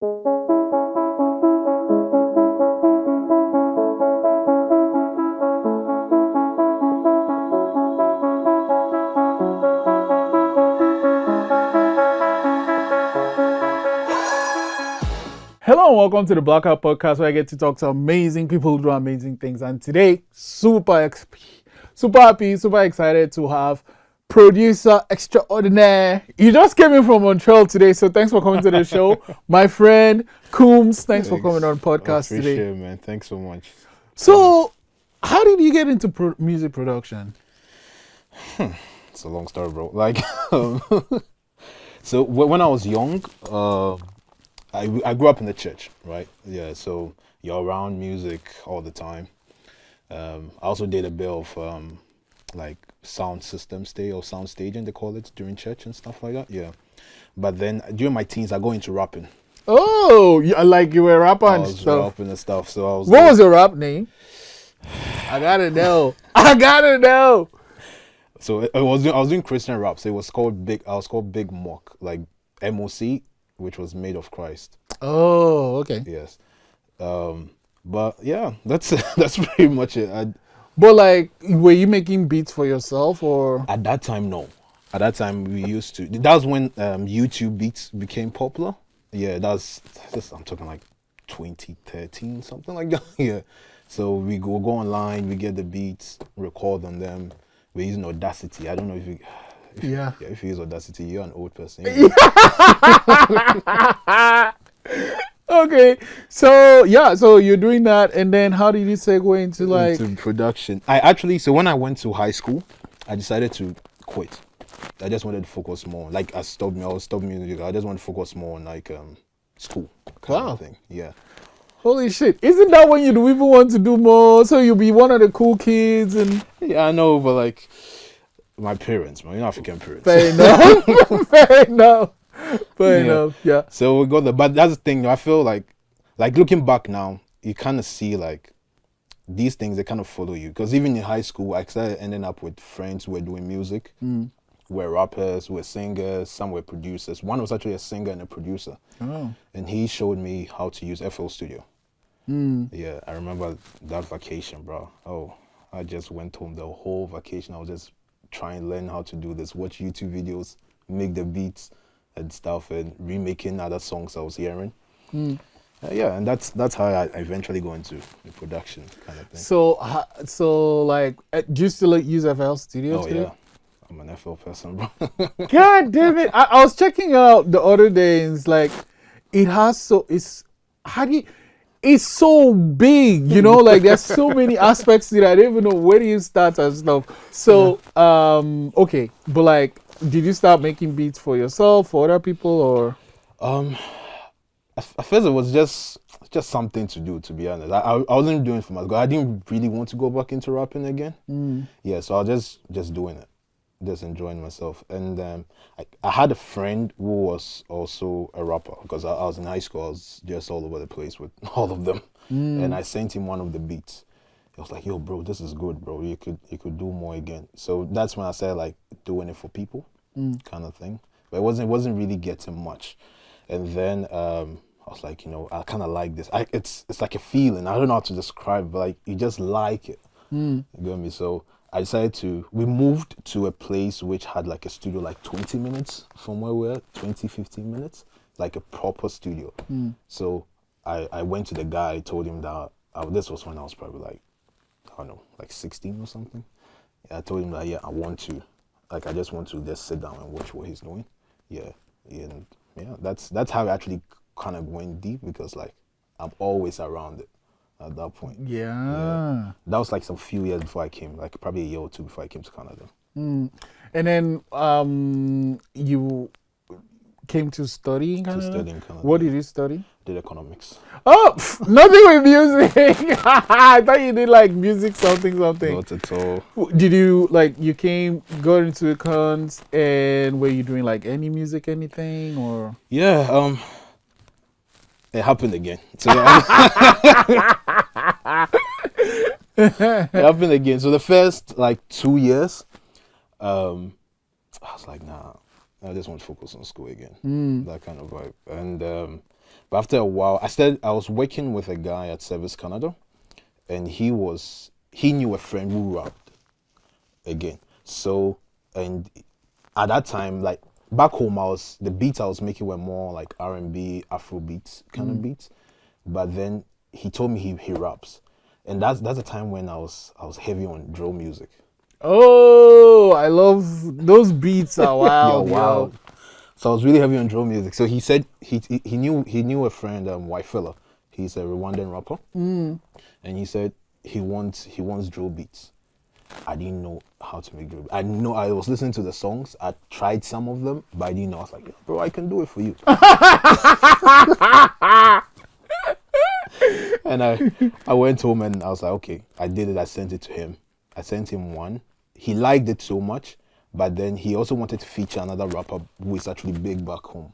Hello and welcome to the Blackout podcast, where I get to talk to amazing people who do amazing things. And today, super happy, super excited to have producer extraordinaire. You just came in from Montreal today, so thanks for coming to the show. My friend Kooms, thanks for coming on podcast today. Appreciate it, man. Thanks so much. So, how did you get into music production? It's a long story, bro. So when I was young, I grew up in the church, right? Yeah, so you're around music all the time. I also did a bit of sound system sound staging, they call it, during church and stuff like that. Yeah, but then during my teens, I go into rapping. Oh, you were a rapper and stuff. I was rapping and stuff. So I was. What was your rap name? I gotta know. So I was doing Christian rap. So it was called Big. I was called Big Mock, like MOC, which was made of Christ. Oh, okay. Yes. But yeah, that's pretty much it. But were you making beats for yourself or? At that time, no. At that time, we used to. That was when YouTube beats became popular. Yeah, I'm talking like 2013, something like that. Yeah. So we go online, we get the beats, record on them. We're using Audacity. I don't know if you. If you use Audacity, you're an old person. Okay, so you're doing that, and then how did you segue into production? So when I went to high school, I decided to quit. I just wanted to focus more. I stopped music. I just wanted to focus more on school kind of thing. Yeah. Holy shit! Isn't that when you even want to do more? So you'll be one of the cool kids and. Yeah, I know, but my parents, man, African parents. Fair enough. Fair enough. Yeah. So we got but that's the thing. I feel like looking back now, you kind of see these things, they kind of follow you. Because even in high school, I started ending up with friends who were doing music. We're rappers, we're singers, some were producers. One was actually a singer and a producer. Oh. And he showed me how to use FL Studio. Yeah, I remember that vacation, bro. Oh, I just went home the whole vacation. I was just trying to learn how to do this, watch YouTube videos, make the beats and stuff, and remaking other songs I was hearing. Yeah, and that's how I eventually go into the production kind of thing. So do you still use FL Studio? Oh, yeah. I'm an FL person, bro. God damn it. I was checking out the other day, and it's so big, there's so many aspects to it. I don't even know where do you start and stuff. So, okay, but did you start making beats for yourself, for other people, or? At first it was just something to do, to be honest. I wasn't doing it for myself. I didn't really want to go back into rapping again. Yeah, so I was just doing it, just enjoying myself. And I had a friend who was also a rapper, because I was in high school. I was just all over the place with all of them. And I sent him one of the beats. He was like, yo, bro, this is good, bro. You could do more again. So that's when I started doing it for people, kind of thing. But it wasn't really getting much. And then I was like, I kind of like this. It's like a feeling. I don't know how to describe, but you just like it. You get me? So I decided we moved to a place which had a studio 20 minutes from where we were, 20, 15 minutes, a proper studio. So I went to the guy, I told him that, this was when I was probably I don't know, 16 or something. I told him that, I want to, I just want to just sit down and watch what he's doing. Yeah. And yeah, that's how it actually kind of went deep, because I'm always around it at that point. Yeah. That was some few years before I came, probably a year or two before I came to Canada. And then you came to study in Canada? To study in Canada. What did you study? Did economics. Oh, nothing with music. I thought you did music something. Not at all. Did you got into econs, and were you doing any music, anything, or? Yeah, it happened again. So it happened again. So the first 2 years, I was like, nah, I just want to focus on school again. That kind of vibe. And But after a while, I was working with a guy at Service Canada, and he knew a friend who rapped again. So, and at that time, like back home, the beats I was making were more like R&B, Afro beats kind of beats. But then he told me he raps, and that's the time when I was heavy on drill music. Oh, I love those beats. Are wild, Yo. So I was really heavy on drill music. So he said he knew a friend, White Fella. He's a Rwandan rapper, and he said he wants drill beats. I didn't know how to make drill. I was listening to the songs. I tried some of them, but I didn't know. I was like, bro, I can do it for you. And I went home and I was like, okay, I did it. I sent it to him. I sent him one. He liked it so much, but then he also wanted to feature another rapper who is actually big back home,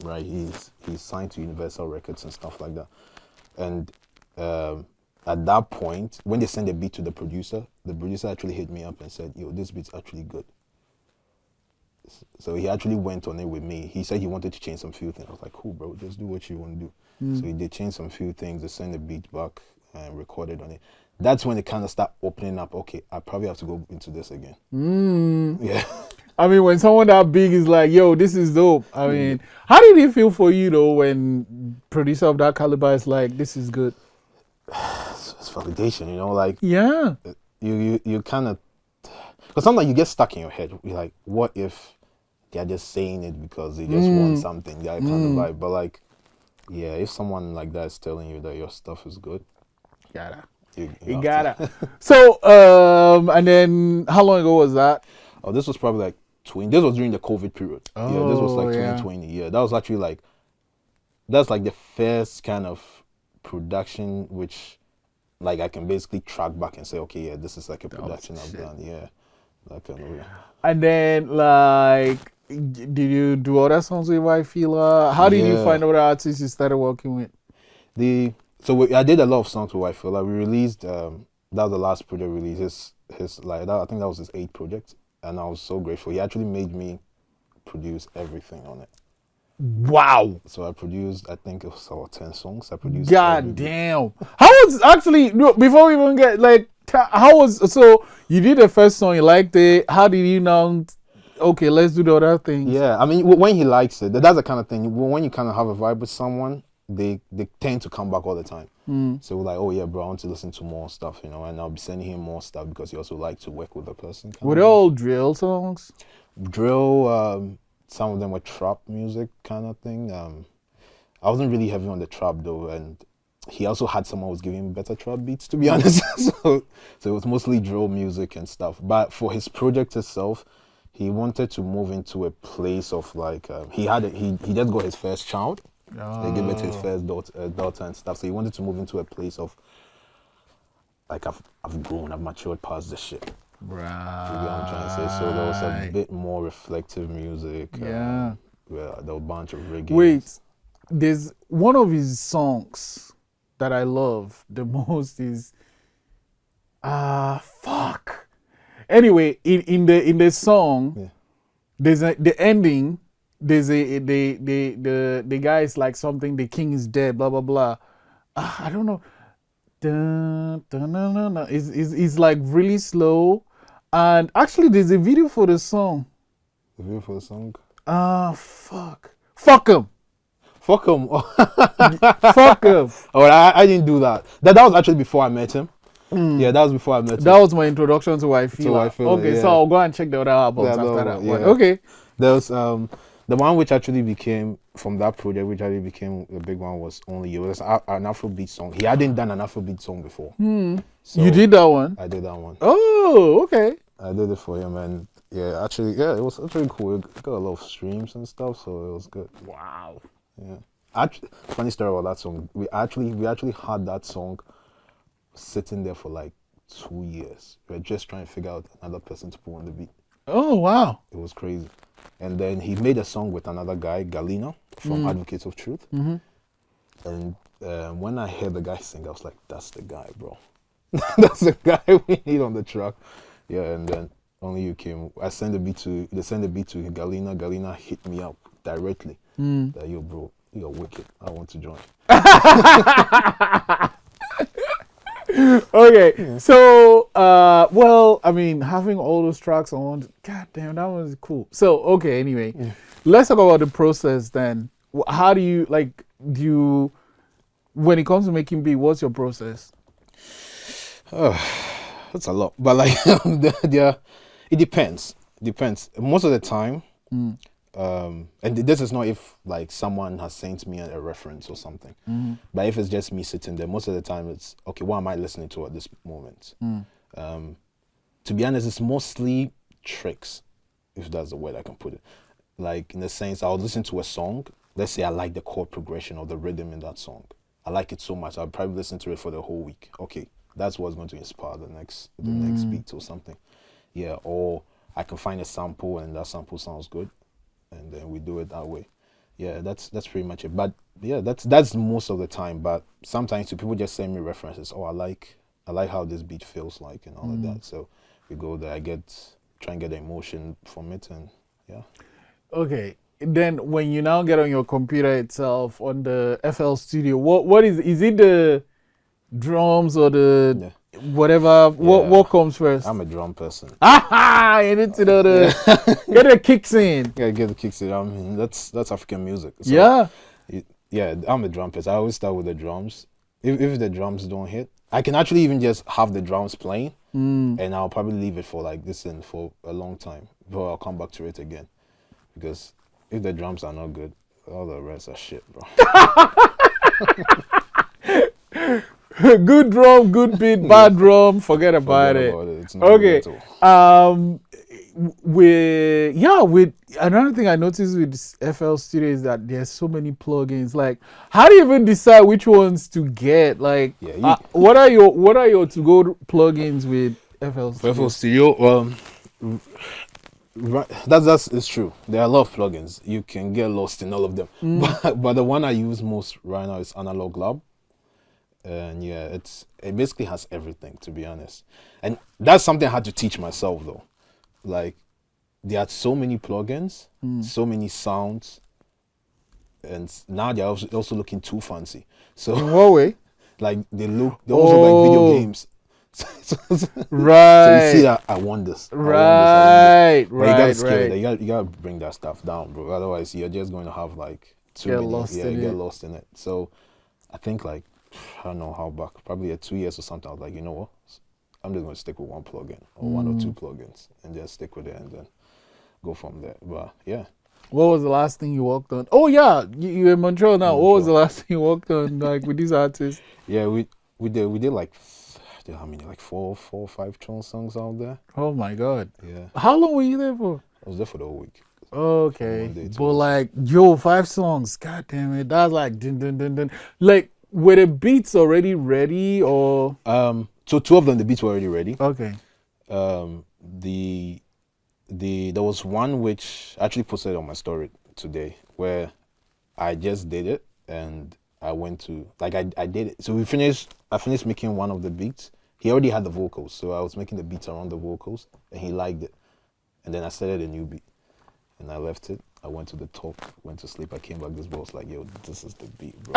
right? He's signed to Universal Records and stuff like that. And at that point, when they sent the beat to the producer actually hit me up and said, yo, this beat's actually good. So he actually went on it with me. He said he wanted to change some few things. I was like, cool, bro, just do what you want to do. So he did change some few things. They sent the beat back and recorded on it. That's when it kind of started opening up. Okay, I probably have to go into this again. Yeah. I mean, when someone that big is like, yo, this is dope. I mean, how did it feel for you, though, when producer of that caliber is like, this is good? It's validation, you know, like... Yeah. You kind of... Because sometimes you get stuck in your head. You're like, what if they're just saying it because they just want something? That kind of vibe. But like, yeah, if someone like that is telling you that your stuff is good... You gotta. So, and then how long ago was that? Oh, this was probably like this was during the COVID period. Oh, yeah, this was like 2020. Yeah, that was actually like, that's like the first kind of production which like I can basically track back and say, okay, yeah, this is like a production I've done. Yeah, that kind of way. And then like, did you do other songs with White Fella? How did you find other artists you started working with? I did a lot of songs with White Fella. We released that was the last project release. His like that, I think that was his 8th project, and I was so grateful. He actually made me produce everything on it. Wow. So I produced, I think it was about 10 songs. I produced. God damn. How was actually before we even get like so you did the first song, you liked it. How did you now? Okay, let's do the other things. Yeah, I mean when he likes it, that's the kind of thing. When you kind of have a vibe with someone, they tend to come back all the time. So we're like, oh yeah, bro, I want to listen to more stuff, you know, and I'll be sending him more stuff because he also likes to work with the person. Were they all drill songs? Drill, some of them were trap music kind of thing. I wasn't really heavy on the trap though, and he also had someone who was giving him better trap beats, to be honest. so it was mostly drill music and stuff. But for his project itself, he wanted to move into a place of like, he just got his first child. They gave it to his first daughter and stuff. So he wanted to move into a place of like I've grown, I've matured past this shit. Right. You get what I'm trying to say? So there was a bit more reflective music. Yeah. There were a bunch of reggae. Wait, there's one of his songs that I love the most is fuck. Anyway, in the song, there's the ending. There's the guy is like something. The king is dead. Blah blah blah. I don't know. It's like really slow, and actually there's a video for the song. The video for the song. Fuck him. Fuck him. Fuck him. Oh, I didn't do that. That was actually before I met him. Yeah, that was before I met him. That was my introduction to White Fella. Okay, yeah. so I'll go and check the other albums after that one. Yeah. Okay. There was the one which actually became from that project, which actually became a big one, was Only You. It was an Afrobeat song. He hadn't done an Afrobeat song before. So you did that one? I did that one. Oh, okay. I did it for him, and yeah, actually, yeah, it was actually cool. It got a lot of streams and stuff, so it was good. Wow. Yeah. Actually, funny story about that song. We actually had that song sitting there for like 2 years. We were just trying to figure out another person to put on the beat. Oh, wow. It was crazy. And then he made a song with another guy, Galina, from Advocates of Truth. And when I heard the guy sing, I was like, that's the guy, bro. That's the guy we need on the track. Yeah, and then Only You came. They sent the beat to Galina. Galina hit me up directly. That, yo, bro, You're wicked. I want to join. Okay, so well, I mean, having all those tracks on, god damn, that was cool. So okay, anyway, let's talk about the process then. How do you like? Do you, when it comes to making beat, what's your process? That's a lot, but like, it depends. Depends. Most of the time, and this is not if like someone has sent me a reference or something, but if it's just me sitting there, most of the time it's okay. What am I listening to at this moment? To be honest, it's mostly tricks, if that's the word I can put it. Like in the sense, I'll listen to a song. Let's say I like the chord progression or the rhythm in that song. I like it so much. I'll probably listen to it for the whole week. Okay, that's what's going to inspire the next beat or something. Yeah, or I can find a sample and that sample sounds good, and then we do it that way. Yeah, that's pretty much it. But yeah, that's most of the time. But sometimes people just send me references. Oh, I like how this beat feels like and all of that. So we go there. Try and get the emotion from it, and yeah. Okay, then when you now get on your computer itself on the FL Studio, what is it the drums or the whatever? What comes first? I'm a drum person. You need to know get the kicks in. Yeah, get the kicks in. I mean, that's African music. So yeah, I'm a drum person. I always start with the drums. If the drums don't hit, I can actually even just have the drums playing, and I'll probably leave it for like this and for a long time before I'll come back to it again. Because if the drums are not good, all the rest are shit, bro. Good drum, good beat, bad drum, forget about it. It's not okay. good at all. With another thing I noticed with FL Studio is that there's so many plugins. Like, how do you even decide which ones to get? Like, what are your to-go plugins with FL Studio? FL Studio, it's true. There are a lot of plugins. You can get lost in all of them. But the one I use most right now is Analog Lab. And yeah, it basically has everything, to be honest. And that's something I had to teach myself though. Like, there are so many plugins, so many sounds, and now they're also looking too fancy. So in what way? Like they're also like video games. Right. So you see that I want this. Right. But you gotta scale it. You gotta bring that stuff down, bro. Otherwise, you're just going to have like get lost in it. So I think like, I don't know how back, probably 2 years or something. I was like, you know what? I'm just going to stick with one plugin or one or two plugins and just stick with it and then go from there. But yeah. What was the last thing you worked on? Oh yeah, you're in Montreal now. What was the last thing you worked on, like with these artists? Yeah, we did like, how many, like four or five Tron songs out there. Oh my god. Yeah. How long were you there for? I was there for the whole week. Okay. But like, 5 songs. God damn it. That's like dun dun dun dun. Like, were the beats already ready or? So 2 of them, the beats were already ready. Okay. There was one which I actually posted on my story today where I just did it and I went to, like, I did it. So I finished making one of the beats. He already had the vocals, so I was making the beats around the vocals and he liked it. And then I started a new beat and I left it. I went to the top, went to sleep. I came back, this boy was like, yo, this is the beat, bro.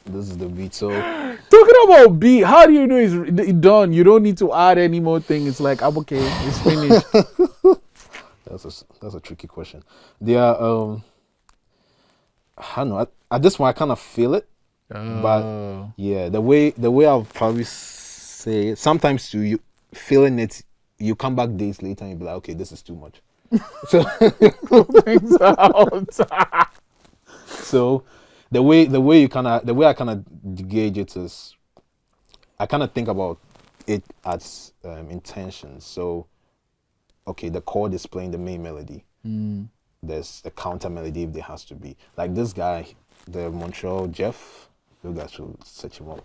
This is the beat. So talking about beat, how do you know it's done? You don't need to add any more things. It's like, I'm okay, it's finished. That's a tricky question. There are, I don't know, at this one I kind of feel it. But yeah, the way I'll probably say it, sometimes too, you feeling it, you come back days later and you be like, okay, this is too much. So things out. So the way I kind of gauge it is, I kind of think about it as intentions. So okay, the chord is playing the main melody. There's a counter melody if there has to be. Like this guy, the Montreal Jeff, you guys should search him up.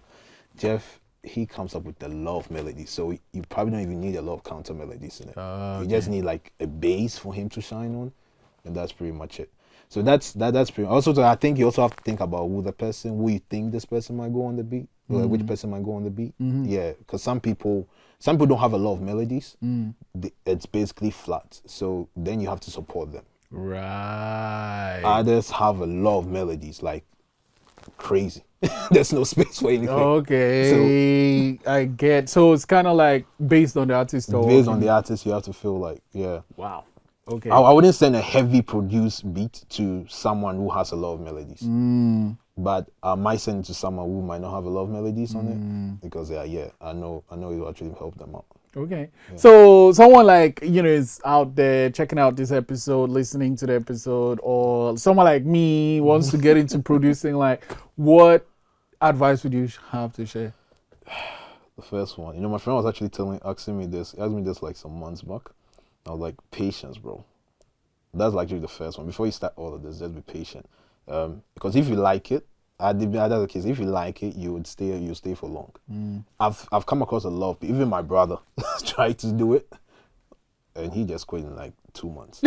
Jeff, he comes up with a lot of melodies, so you probably don't even need a lot of counter melodies in it. You just need like a bass for him to shine on, and that's pretty much it. So that's pretty. Also, I think you also have to think about who you think this person might go on the beat, or which person might go on the beat. Yeah, because some people don't have a lot of melodies. It's basically flat, so then you have to support them. Right. Others have a lot of melodies, like crazy. There's no space for anything. Okay. I get. So it's kind of like based on the artist or Based on the artist, you have to feel like, yeah. Wow. Okay. I wouldn't send a heavy produced beat to someone who has a lot of melodies. But I might send it to someone who might not have a lot of melodies on it. Because yeah, I know it will actually help them out. Okay. Yeah. So someone like, is out there checking out this episode, listening to the episode, or someone like me wants to get into producing, like, what advice would you have to share? The first one. My friend was actually asking me this. He asked me this like some months back. I was like, patience, bro. That's actually the first one. Before you start all of this, just be patient. Because if you like it, that's the case. If you like it, you stay for long. I've come across a lot of people, even my brother tried to do it, and he just quit in like 2 months.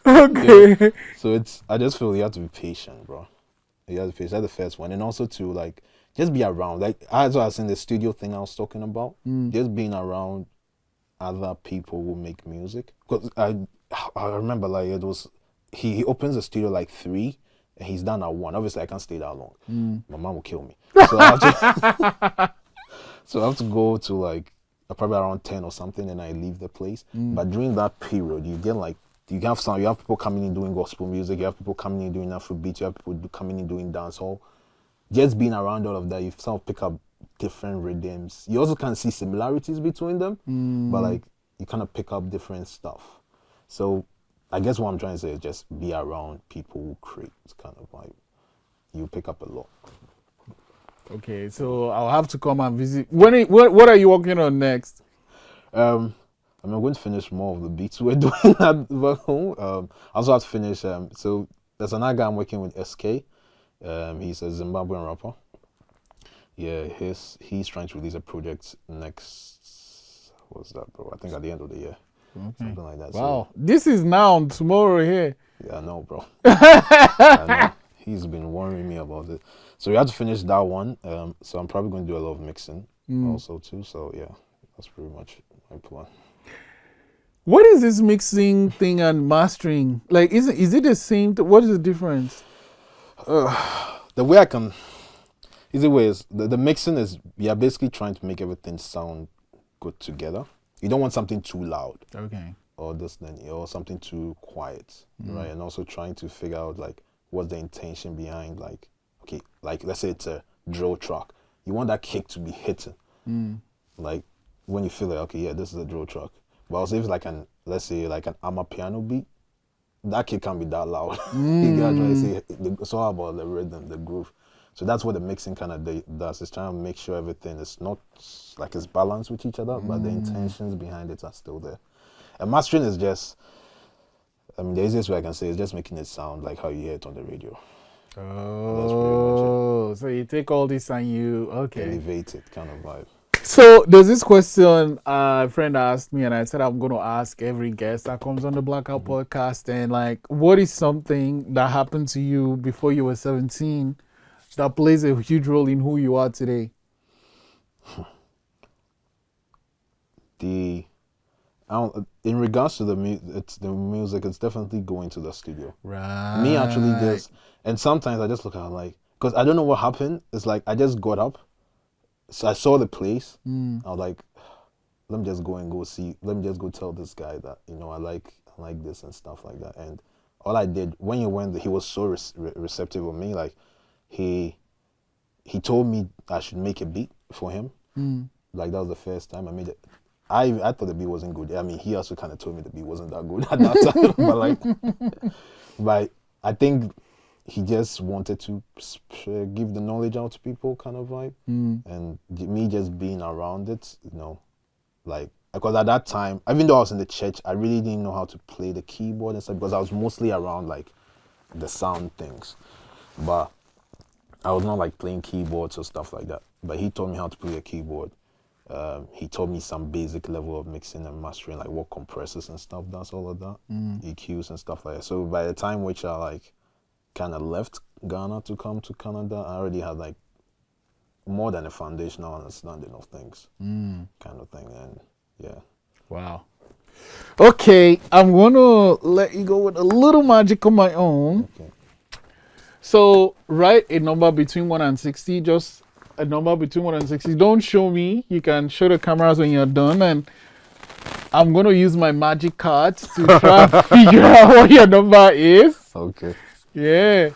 Okay. Yeah. So I just feel you have to be patient, bro. You have to be patient. That's the first one, and also to like just be around. Like as I was in the studio thing I was talking about, just being around other people who make music. Because I remember like it was. He opens the studio like 3 and he's done at 1. Obviously, I can't stay that long. My mom will kill me. So I have to go to like probably around 10 or something, and I leave the place. But during that period, you have people coming in doing gospel music, you have people coming in doing Afrobeat, you have people coming in doing dancehall. Just being around all of that, you sort of pick up different rhythms. You also can see similarities between them, but like you kind of pick up different stuff. So I guess what I'm trying to say is just be around people who create. It's kind of like you pick up a lot. Okay, so I'll have to come and visit. What are you working on next? I'm going to finish more of the beats we're doing at back home. I also have to finish. So there's another guy I'm working with, SK. He's a Zimbabwean rapper. Yeah, he's trying to release a project next. What's that, bro? I think at the end of the year. Okay. Something like that. Wow. So, this is now tomorrow here. Yeah, I know, bro. I know. He's been worrying me about it. So we have to finish that one. So I'm probably going to do a lot of mixing also too. So yeah, that's pretty much my plan. What is this mixing thing and mastering? Like, is it the same? What is the difference? The way I can... Easy way is, the mixing is, you're basically trying to make everything sound good together. You don't want something too loud. Okay. Or something too quiet, right? And also trying to figure out like what's the intention behind like, okay, like let's say it's a drill track. You want that kick to be hitting. Like when you feel like, okay, yeah, this is a drill track. But also if it's like let's say like an amapiano beat, that kick can't be that loud. You gotta try to say it's all about the rhythm, the groove. So that's what the mixing kind of does. It's trying to make sure everything is not like it's balanced with each other, but the intentions behind it are still there. And mastering is just, the easiest way I can say is just making it sound like how you hear it on the radio. Oh, so you take all this and you, okay. Elevate it, kind of vibe. So there's this question a friend asked me, and I said I'm going to ask every guest that comes on the Blackout podcast. And like, what is something that happened to you before you were 17 that plays a huge role in who you are today? In regards to the music, it's definitely going to the studio. Right. Me actually just, and sometimes I just look at like, because I don't know what happened. It's like I just got up, so I saw the place. I was like, let me just go tell this guy that I like this and stuff like that. And all I did when he was so receptive of me. Like he told me I should make a beat for him. Like that was the first time I made it. I thought the beat wasn't good. I mean, he also kind of told me the beat wasn't that good at that time. but I think he just wanted to give the knowledge out to people, kind of vibe. And me just being around it, like, because at that time, even though I was in the church, I really didn't know how to play the keyboard and stuff, because I was mostly around like the sound things, but I was not like playing keyboards or stuff like that. But he taught me how to play a keyboard. He taught me some basic level of mixing and mastering, like what compressors and stuff does, all of that, EQs and stuff like that. So by the time which I like kind of left Ghana to come to Canada, I already had like more than a foundational understanding of things, kind of thing. And yeah. Wow. Okay, I'm gonna let you go with a little magic on my own. Okay. So write a number between 1 and 60. Just a number between 1 and 60. Don't show me. You can show the cameras when you're done. And I'm gonna use my magic cards to try and figure out what your number is. Okay. Yeah.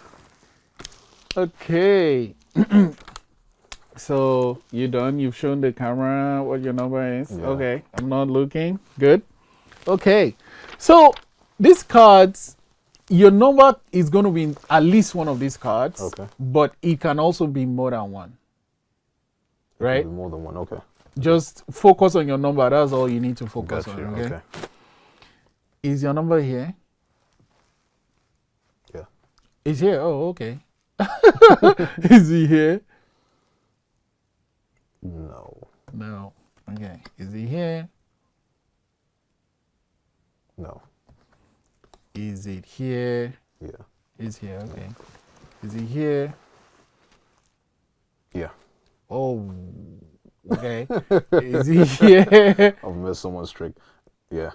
Okay. So you done? You've shown the camera what your number is. Yeah. Okay. I'm not looking. Good. Okay. So these cards, your number is going to be in at least one of these cards. Okay. But it can also be more than one. Right? More than one. Okay. Just focus on your number. That's all you need to focus Got on. you. Okay? Okay. Is your number here? Yeah. It's here. Oh, okay. Is he here? No. No. Okay. Is he here? No. Is it here? Yeah. It's here. Okay. Is he here? Yeah. Oh. Okay. Is he here? I've made someone strict. Yeah.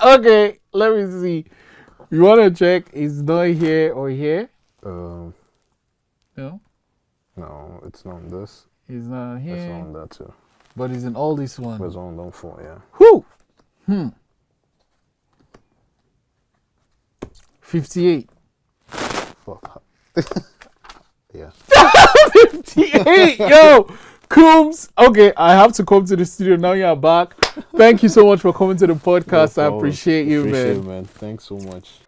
Okay. Let me see. You want to check? Is not here or here? No, No. it's not on this. He's not here. It's not on that too. But he's in all this one. It's on them four. Yeah. Whoo! 58. Fuck. Yeah. 58. Yo! Kooms. Okay, I have to come to the studio. Now you're back. Thank you so much for coming to the podcast. No I problem. appreciate you, Appreciate man. it, man. Thanks so much.